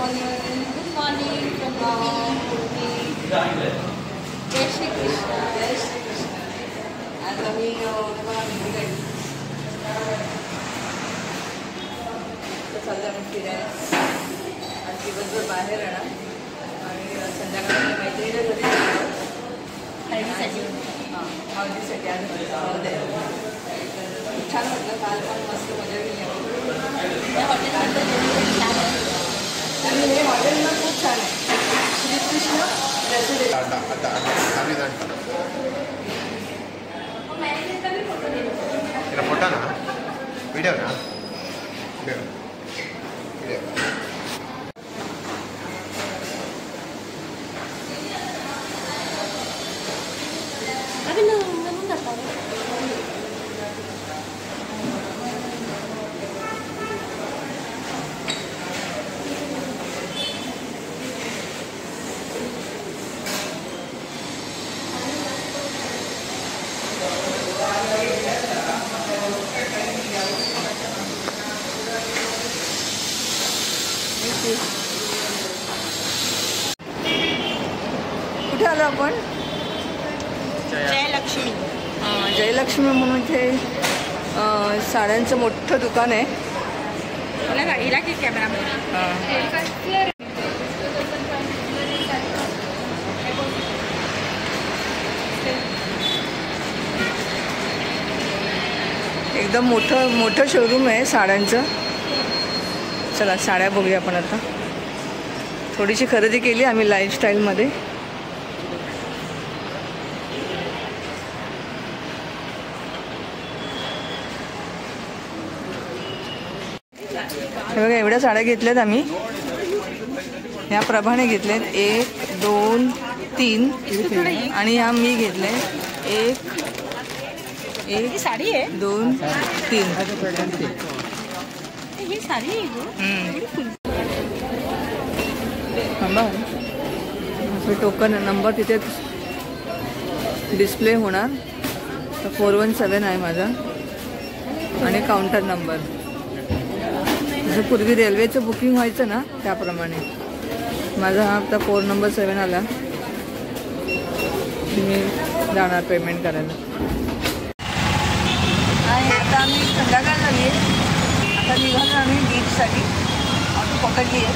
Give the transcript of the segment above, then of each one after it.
Good morning जय श्री कृष्ण जय श्री कृष्ण. आज आम्ही चाललं आम्ही फिरायला. आज दिवसभर बाहेर येणार आणि संध्याकाळी मैत्रिणीला घरी हळदीसाठी. हळदीसाठी आज हळद आहे. छान वाटलं. काल पण मस्त मजा केली आणि हे हॉटेल पण खूप छान आहे. श्रीकृष्ण रेसिडेन्सी. फोटो ना व्हिडिओ ना कुठे आलो आपण? जयलक्ष्मी. जयलक्ष्मी म्हणून इथे साड्यांचं मोठं दुकान आहे. हिला की कॅमेरा एकदम मोठं शोरूम आहे साड्यांचं. चला साड्या बघूया आपण आता. थोडीशी खरेदी केली आम्ही लाईफस्टाईलमध्ये. हे बघा एवढ्या साड्या घेतल्यात आम्ही. ह्या प्रभाने घेतल्यात 1 2 3 आणि ह्या मी घेतले 1 साडी आहे 2 3. ही साडी आहे. टोकन नंबर तिथे डिस्प्ले होणार. 417 आहे माझा आणि काउंटर नंबर. जसं पूर्वी रेल्वेचं बुकिंग व्हायचं ना त्याप्रमाणे माझा हा आता 4 नंबर 7 आला. मी जाणार पेमेंट करायला. आणि आता आम्ही संध्याकाळ झाली आहे. आता निघालो आम्ही बीचसाठी. ऑटो पकडली आहे.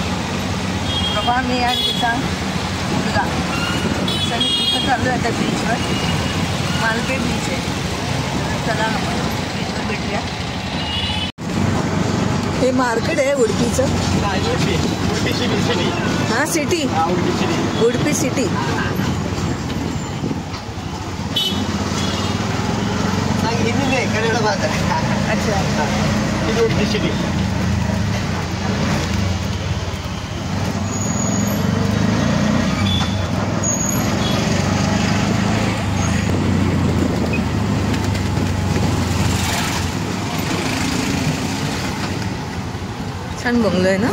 प्रभा मी आणि तिचा मुलगा असं मी तिथं चाललो आहे त्या बीचवर. मालपेट बीच आहे. चला आपण बीचवर भेटूया. हे मार्केट आहे उडपीचं. हां सिटी उडपी सिटी. अच्छा उडपी सिटी. छान बंगलो आहे ना.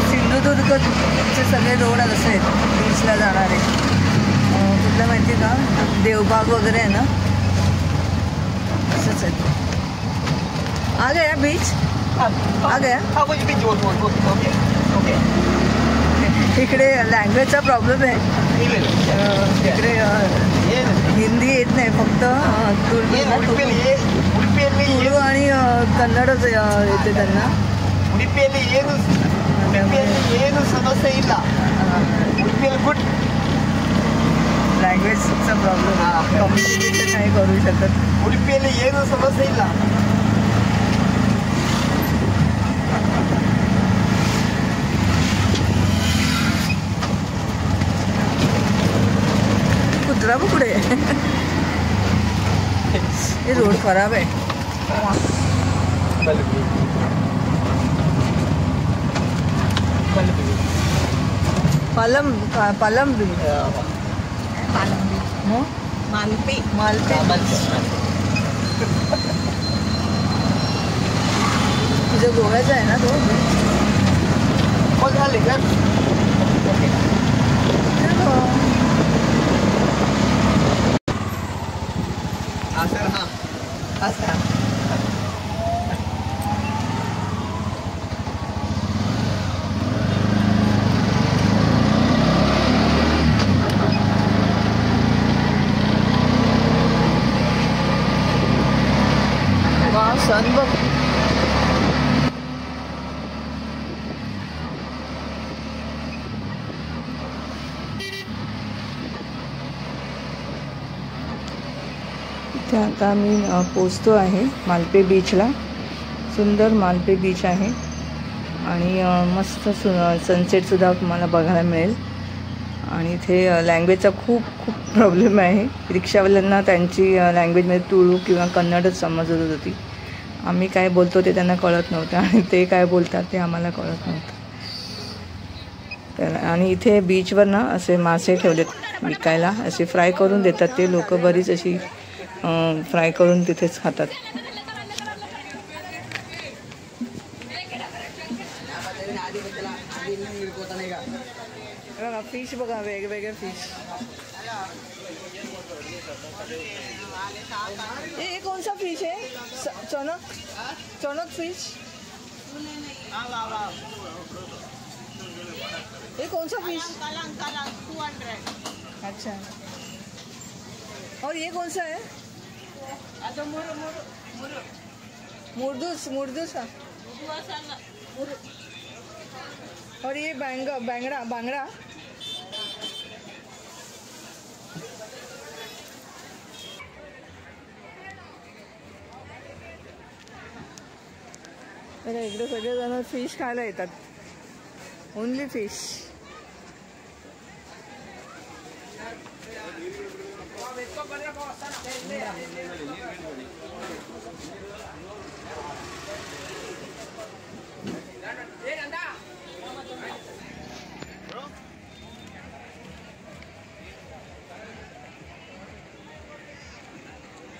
सिंधुदुर्गचे सगळे रोड असे आहेत बीचला जाणारे. कुठलं माहिती आहे का? देवबाग वगैरे आहे ना असंच आहे. आ गया बीच. आ गया. इकडे लँग्वेजचा प्रॉब्लेम आहे. इकडे हिंदी येत नाही. फक्त तुळू आणि कन्नडच येते त्यांना. ಏನು ಸಮಸ್ಯೆ ಇಲ್ಲ. ಉಡುಪಿಯಲ್ಲಿ ಗುಡ್ लँग्वेजचा प्रॉब्लेम. कम्युनिकेशन नाही करू शकत. ಉಡುಪಿಯಲ್ಲಿ ಏನು ಸಮಸ್ಯೆ ಇಲ್ಲ. कुत्रा पुढे ये रोड खराब है. पालम बीच. मालपे तुझ्या गोव्याचा आहे ना तो. हो झाले का सर हां असं सन बघ. इथे आता आम्ही पोचतो आहे मालपे बीचला. सुंदर मालपे बीच आहे आणि मस्त सनसेटसुद्धा तुम्हाला बघायला मिळेल. आणि इथे लँग्वेजचा खूप प्रॉब्लेम आहे. रिक्षावाल्यांना त्यांची लँग्वेजमध्ये तुळू किंवा कन्नडच समजत होती. आम्ही काय बोलतो ते त्यांना कळत नव्हतं आणि ते काय बोलतात ते आम्हाला कळत नव्हतं. त्याला आणि इथे बीचवर ना असे मासे ठेवलेत विकायला. असे फ्राय करून देतात ते लोक. बरीच अशी फ्राय करून तिथेच खातात. बघा फिश बघा वेगवेगळे फिश. ये कौन सा फिश है? चनक फिश. ये कौन सा फिश? अच्छा. और ये कौन सा है? मुर्दूस. और ये बांगड़ा. इकडे सगळेजण फिश खायला येतात. Only fish.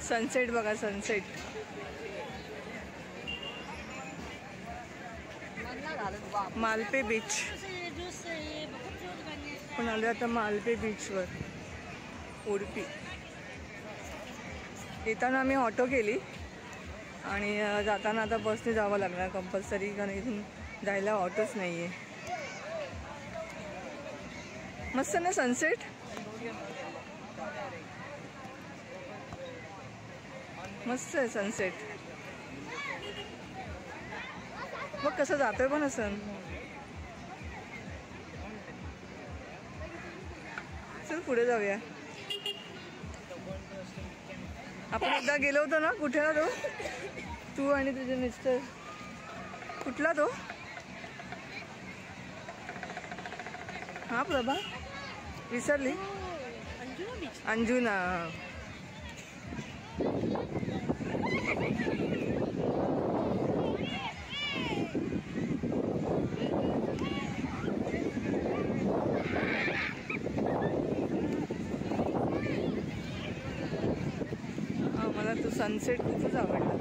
सनसेट बघा सनसेट. मालपे बीच. पण आले आता मालपे बीचवर उडपी. येताना आम्ही ऑटो केली आणि जाताना आता बसने जावं लागणार कंपल्सरी, कारण इथून जायला ऑटोच नाही आहे. मस्त ना सनसेट. मस्त आहे सनसेट. बघ कसं जातोय पण असं. चल पुढे जाऊया. आपण एकदा गेलो होतो ना. कुठे ना तो तू आणि तुझे मिस्टर. कुठला तो? हा प्रभा विसरली. अंजुना. मला तो सनसेट खूपच आवडला.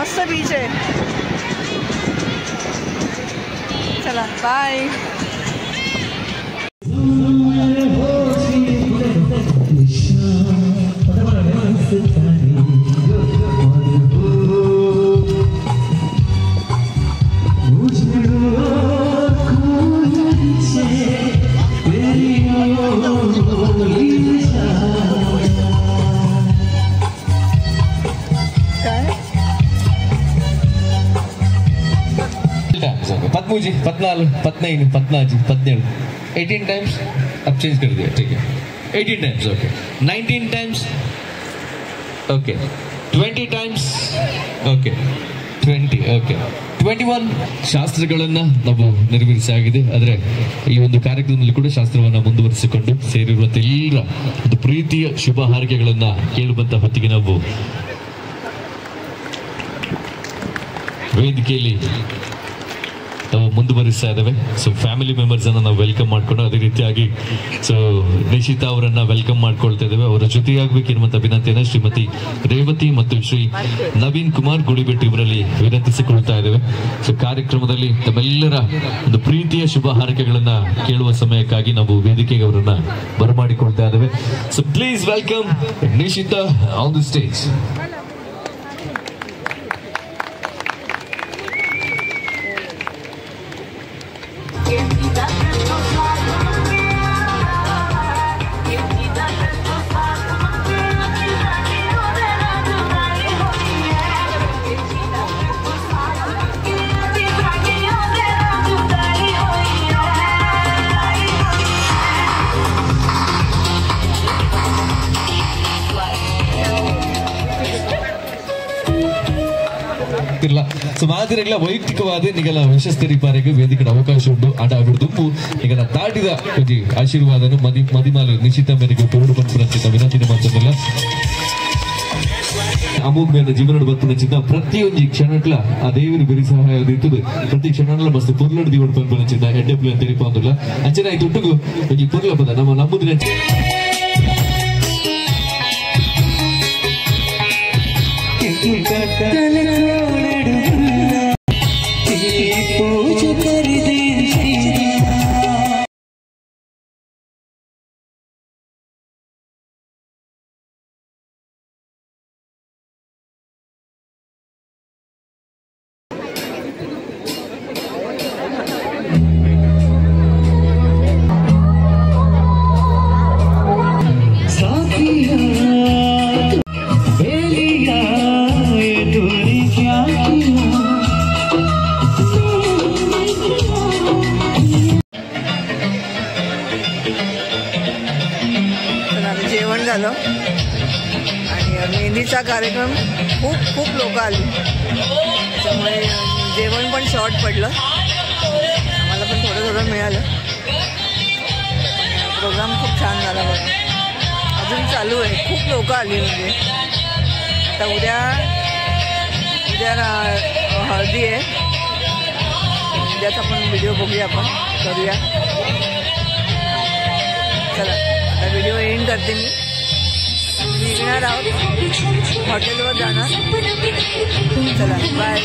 मस्त बीच आहे. चला बाय. पत्मूजी पत्नाजी 18 times. अब चेंज कर दिया, ठीक है. 18 times, okay. 19 times, okay. 20 times, okay. 20, okay. 21 ಶಾಸ್ತ್ರಗಳನ್ನ ನಾವು ನೆರವೇರಿಸಾಗಿದೆ. ಆದರೆ ಈ ಒಂದು ಕಾರ್ಯಕ್ರಮದಲ್ಲಿ ಕೂಡ ಶಾಸ್ತ್ರವನ್ನ ಮುಂದುವರಿಸಿಕೊಂಡು ಸೇರಿರುವ ಎಲ್ಲರ ಒಂದು ಪ್ರೀತಿಯ ಶುಭ ಹಾರೈಕೆಗಳನ್ನ ಕೇಳುವಂತ ಹೊತ್ತಿಗೆ ನಾವು ವೇದಿಕೆಯಲ್ಲಿ ನಾವು ಮುಂದುವರಿಸ್ತಾ ಇದ್ದೇವೆ. ಸೊ ಫ್ಯಾಮಿಲಿ ಮೆಂಬರ್ಸ್ ಅನ್ನ ನಾವು ವೆಲ್ಕಮ್ ಮಾಡ್ಕೊಂಡು ಅದೇ ರೀತಿಯಾಗಿ ಸೊ ನಿಶಿತಾ ಅವರನ್ನ ವೆಲ್ಕಮ್ ಮಾಡ್ಕೊಳ್ತಾ ಇದ್ದೇವೆ. ಅವರ ಜೊತೆಯಾಗಬೇಕಿರುವಂತ ವಿನಂತಿಯನ್ನ ಶ್ರೀಮತಿ ರೇವತಿ ಮತ್ತು ಶ್ರೀ ನವೀನ್ ಕುಮಾರ್ ಗುಡಿಬೆಟ್ಟು ಇವರಲ್ಲಿ ವಿನಂತಿಸಿಕೊಳ್ತಾ ಇದ್ದೇವೆ. ಸೊ ಕಾರ್ಯಕ್ರಮದಲ್ಲಿ ತಮ್ಮೆಲ್ಲರ ಒಂದು ಪ್ರೀತಿಯ ಶುಭ ಹಾರೈಕೆಗಳನ್ನ ಕೇಳುವ ಸಮಯಕ್ಕಾಗಿ ನಾವು ವೇದಿಕೆಗೆ ಅವರನ್ನ ಬರಮಾಡಿಕೊಳ್ತಾ ಇದ್ದೇವೆ. So please welcome Nishita on the stage. ಮಾದಿರಲ್ಲ ವೈಯಕ್ತಿಕವಾದ ನಿಗಲ ಯಶಸ್ಸರಿ ಪಾರೆಗೆ ವೇದಿಕೆ ಅವಕಾಶ ಉಂಟು. ಆಟ ಆಗುವುದು ನಿಗಲ ದಾಟಿದ ಕೊಜಿ ಆಶೀರ್ವಾದನು ಮದಿಮಾಲು ನಿಶ್ಚಿತ ಮೇರೆಗೆ ತೋಡು ಬಂದು ವಿನಂತಿನ ಮಾತಲ್ಲ ಅಮೋಘ ಜೀವನ ಬಂತು ಪ್ರತಿಯೊಂದು ಕ್ಷಣಕ್ಲ ಆ ದೇವರು ಬೆರಿ ಸಹಾಯ ಇರ್ತದೆ. ಪ್ರತಿ ಕ್ಷಣ ಮಸ್ತ್ ಪುರ್ಲಡ್ ದಿವಡ್ ಬಂದು ಎಡ್ಡೆಪ್ಲ ಅಂತ ತೆರಿಪಾಂದಿಲ್ಲ ಅಂಚನೆ ಆಯ್ತು ಉಂಟು ಈ ಪುರ್ಲ ಪದ ನಮ್ಮ ನಮ್ಮದಿನ झालं आणि मेहंदीचा कार्यक्रम खूप लोक आली, त्याच्यामुळे जेवण पण शॉर्ट पडलं. आम्हाला पण थोडं मिळालं. प्रोग्राम खूप छान झाला बघा. अजून चालू आहे, खूप लोक आली. म्हणजे आता उद्या हळदी आहे. उद्याचा पण व्हिडिओ बघूया, आपण करूया. चला आता व्हिडिओ एंड करते. मी निघणार आहोत, हॉटेलवर जाणार. चला बाय.